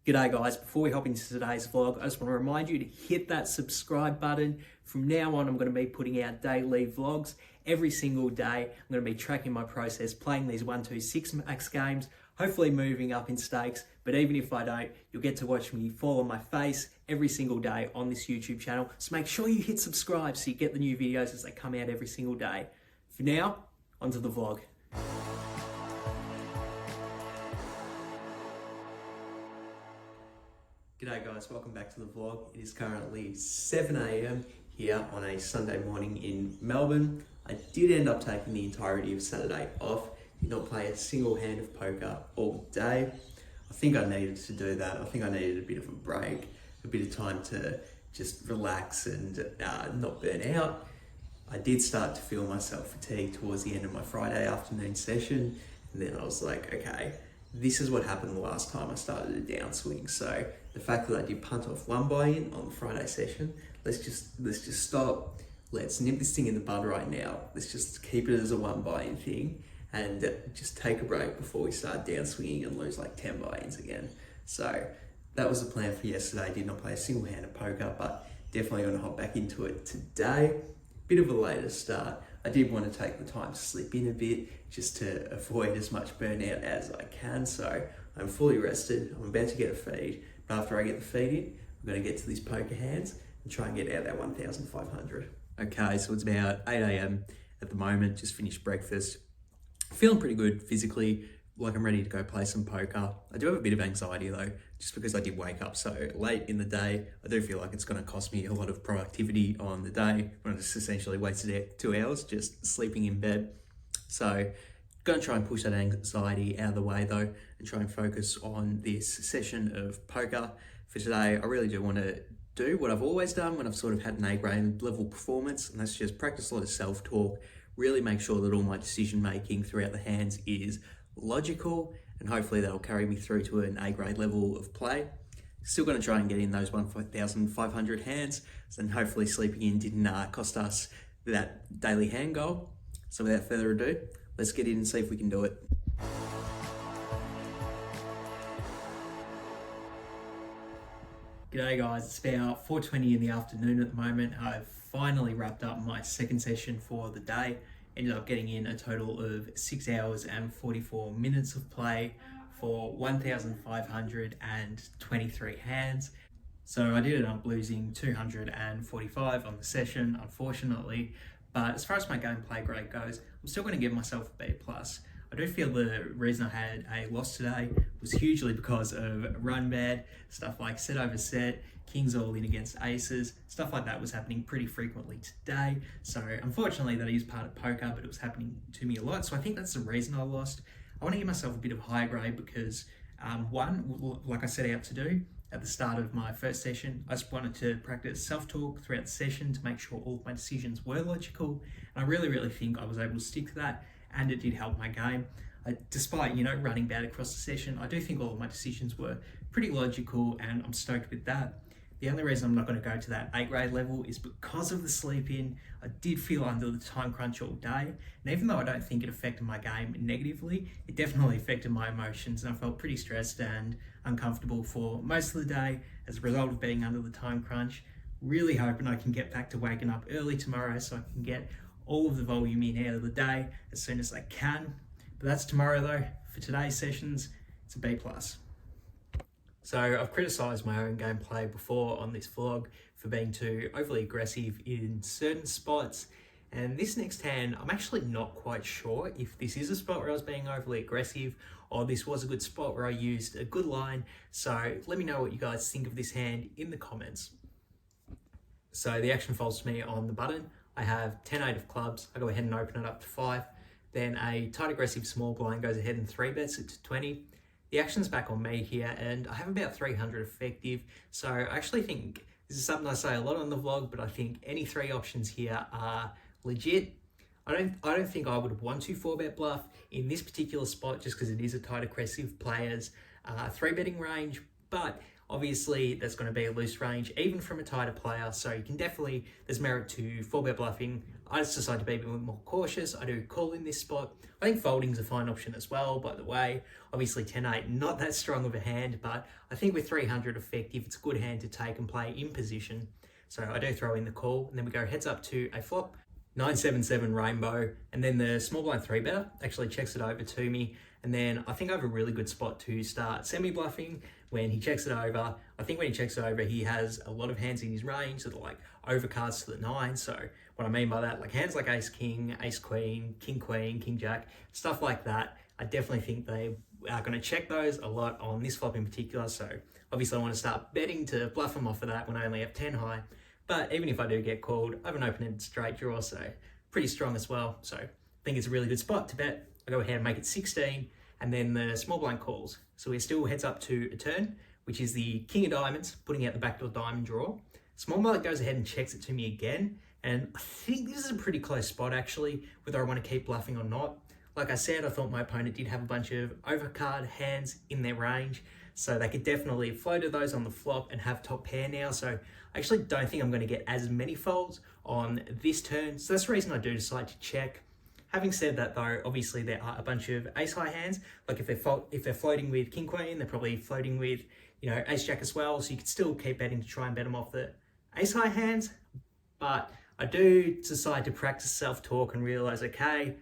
G'day guys, before we hop into today's vlog, I just want to remind you to hit that subscribe button. From now on, I'm going to be putting out daily vlogs every single day. I'm going to be tracking my process, playing these 1-2-6 max games, hopefully moving up in stakes. But even if I don't, you'll get to watch me fall on my face every single day on this YouTube channel. So make sure you hit subscribe so you get the new videos as they come out every single day. For now, onto the vlog. G'day guys, welcome back to the vlog. It is currently 7 AM here on a Sunday morning in Melbourne. I did end up taking the entirety of Saturday off, did not play a single hand of poker all day. I think I needed to do that. I think I needed a bit of a break, a bit of time to just relax and not burn out. I did start to feel myself fatigued towards the end of my Friday afternoon session, and then I was like, okay, this is what happened the last time I started a downswing. So the fact that I did punt off one buy-in on the Friday session, let's just stop. Let's nip this thing in the bud right now. Let's just keep it as a one buy-in thing and just take a break before we start downswinging and lose like 10 buy-ins again. So that was the plan for yesterday. I did not play a single hand of poker, but definitely going to hop back into it today. Bit of a later start. I did want to take the time to slip in a bit just to avoid as much burnout as I can. So I'm fully rested. I'm about to get a feed. But after I get the feed in, I'm going to get to these poker hands and try and get out that 1,500. Okay, so it's about 8 AM at the moment. Just finished breakfast. Feeling pretty good physically. Like I'm ready to go play some poker. I do have a bit of anxiety though, just because I did wake up so late in the day. I do feel like it's going to cost me a lot of productivity on the day when I just essentially wasted 2 hours just sleeping in bed. So going to try and push that anxiety out of the way though and try and focus on this session of poker. For today, I really do want to do what I've always done when I've sort of had an A-grade level performance, and that's just practice a lot of self-talk, really make sure that all my decision making throughout the hands is logical, and hopefully that'll carry me through to an A-grade level of play. Still going to try and get in those 1,500 hands, so then hopefully sleeping in didn't cost us that daily hand goal. So without further ado, let's get in and see if we can do it. G'day guys, it's about 4:20 in the afternoon at the moment. I've finally wrapped up my second session for the day. Ended up getting in a total of 6 hours and 44 minutes of play for 1,523 hands. So I did end up losing 245 on the session, unfortunately. But as far as my gameplay grade goes, I'm still going to give myself a B+. I do feel the reason I had a loss today was hugely because of run bad, stuff like set over set, kings all in against aces, stuff like that was happening pretty frequently today. So unfortunately that is part of poker, but it was happening to me a lot. So I think that's the reason I lost. I want to give myself a bit of higher grade because one, like I set out to do at the start of my first session, I just wanted to practice self-talk throughout the session to make sure all of my decisions were logical. And I really think I was able to stick to that, and it did help my game. Despite, running bad across the session, I do think all of my decisions were pretty logical, and I'm stoked with that. The only reason I'm not going to go to that A-grade level is because of the sleep in. I did feel under the time crunch all day, and even though I don't think it affected my game negatively, it definitely affected my emotions, and I felt pretty stressed and uncomfortable for most of the day as a result of being under the time crunch. Really hoping I can get back to waking up early tomorrow so I can get all of the volume in out of the day as soon as I can. But that's tomorrow though. For today's sessions, it's a B+. So I've criticised my own gameplay before on this vlog for being too overly aggressive in certain spots. And this next hand, I'm actually not quite sure if this is a spot where I was being overly aggressive or this was a good spot where I used a good line. So let me know what you guys think of this hand in the comments. So the action falls to me on the button. I have 10-8 of clubs. I go ahead and open it up to 5. Then a tight aggressive small blind goes ahead and 3-bets it to 20. The action's back on me here, and I have about 300 effective. So I actually think this is something I say a lot on the vlog, but I think any 3 options here are legit. I don't think I would want to 4-bet bluff in this particular spot just because it is a tight aggressive player's 3-betting range, but Obviously, there's going to be a loose range, even from a tighter player, so you can definitely, there's merit to 4-bet bluffing. I just decided to be a bit more cautious. I do call in this spot. I think folding's a fine option as well, by the way. Obviously 10-8, not that strong of a hand, but I think with 300 effective, it's a good hand to take and play in position. So I do throw in the call, and then we go heads up to a flop, 9-7-7 rainbow, and then the small blind 3-better actually checks it over to me. And then I think I have a really good spot to start semi-bluffing when he checks it over. I think when he checks it over, he has a lot of hands in his range that are like overcards to the 9. So what I mean by that, like hands like ace king, ace queen, king jack, stuff like that. I definitely think they are going to check those a lot on this flop in particular. So obviously I want to start betting to bluff them off of that when I only have 10 high. But even if I do get called, I have an open-ended straight draw, so pretty strong as well. So I think it's a really good spot to bet. I go ahead and make it 16, and then the small blind calls. So we're still heads up to a turn, which is the king of diamonds, putting out the backdoor diamond draw. Small blind goes ahead and checks it to me again, and I think this is a pretty close spot actually, whether I want to keep bluffing or not. Like I said, I thought my opponent did have a bunch of overcard hands in their range, so they could definitely float those on the flop and have top pair now. So I actually don't think I'm going to get as many folds on this turn. So that's the reason I do decide to check. Having said that though, obviously there are a bunch of ace high hands. Like if they're floating with king queen, they're probably floating with, you know, ace jack as well. So you could still keep betting to try and bet them off the ace high hands. But I do decide to practice self-talk and realize, okay,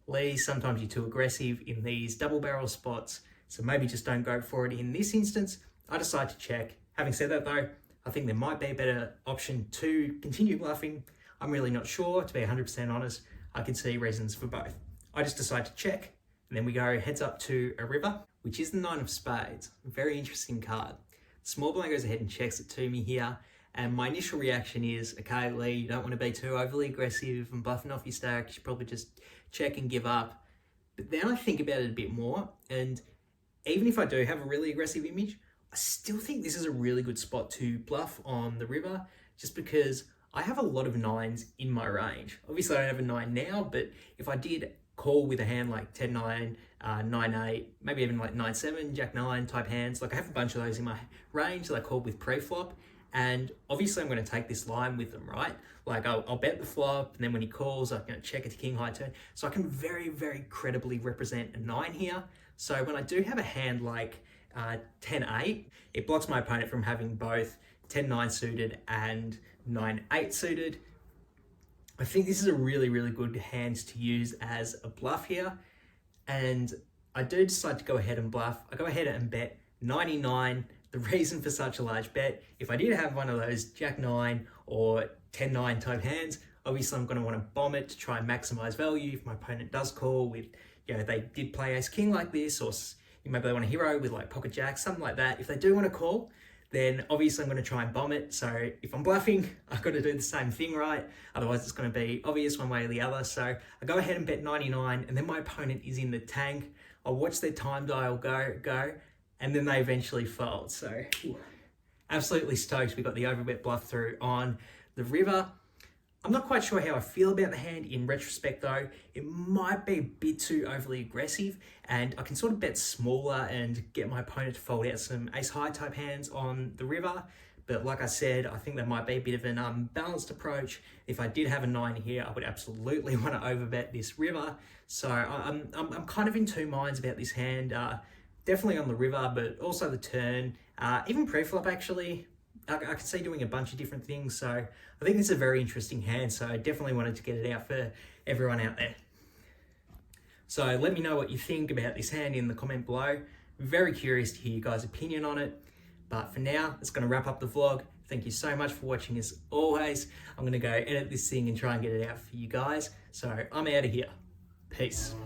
Leigh, sometimes you're too aggressive in these double barrel spots, so maybe just don't go for it in this instance. I decide to check. Having said that though, I think there might be a better option to continue bluffing. I'm really not sure, to be 100% honest. I can see reasons for both. I just decide to check, and then we go heads up to a river, which is the 9 of spades. Very interesting card. Small blind goes ahead and checks it to me here, and my initial reaction is, okay, Leigh, you don't want to be too overly aggressive and bluffing off your stack. You should probably just check and give up. But then I think about it a bit more, and even if I do have a really aggressive image, I still think this is a really good spot to bluff on the river, just because I have a lot of 9s in my range. Obviously I don't have a 9 now, but if I did call with a hand like 10-9, 9-8, maybe even like 9-7, jack-9 type hands, like I have a bunch of those in my range that I called with pre-flop, and obviously I'm going to take this line with them, right? Like I'll bet the flop, and then when he calls, I'm going to check it to king high turn. So I can very, very credibly represent a 9 here. So when I do have a hand like 10-8, it blocks my opponent from having both 10-9 suited and 9-8 suited. I think this is a really, really good hand to use as a bluff here. And I do decide to go ahead and bluff. I go ahead and bet 99. The reason for such a large bet, if I did have one of those jack-9 or 10-9 type hands, obviously I'm going to want to bomb it to try and maximize value. If my opponent does call with, you know, they did play ace-king like this, or maybe they want a hero with like pocket jack, something like that. If they do want to call, then obviously I'm going to try and bomb it. So if I'm bluffing, I've got to do the same thing, right? Otherwise it's going to be obvious one way or the other. So I go ahead and bet 99, and then my opponent is in the tank. I'll watch their time dial go, and then they eventually fold. So absolutely stoked we got the overbet bluff through on the river. I'm not quite sure how I feel about the hand in retrospect though. It might be a bit too overly aggressive, and I can sort of bet smaller and get my opponent to fold out some ace high type hands on the river. But like I said, I think that might be a bit of an unbalanced approach. If I did have a 9 here, I would absolutely want to overbet this river. So I'm kind of in two minds about this hand. Definitely on the river, but also the turn. Even pre-flop actually. I could see doing a bunch of different things, so I think this is a very interesting hand, so I definitely wanted to get it out for everyone out there. So let me know what you think about this hand in the comment below. Very curious to hear you guys' opinion on it, but for now, it's going to wrap up the vlog. Thank you so much for watching as always. I'm going to go edit this thing and try and get it out for you guys, so I'm out of here. Peace.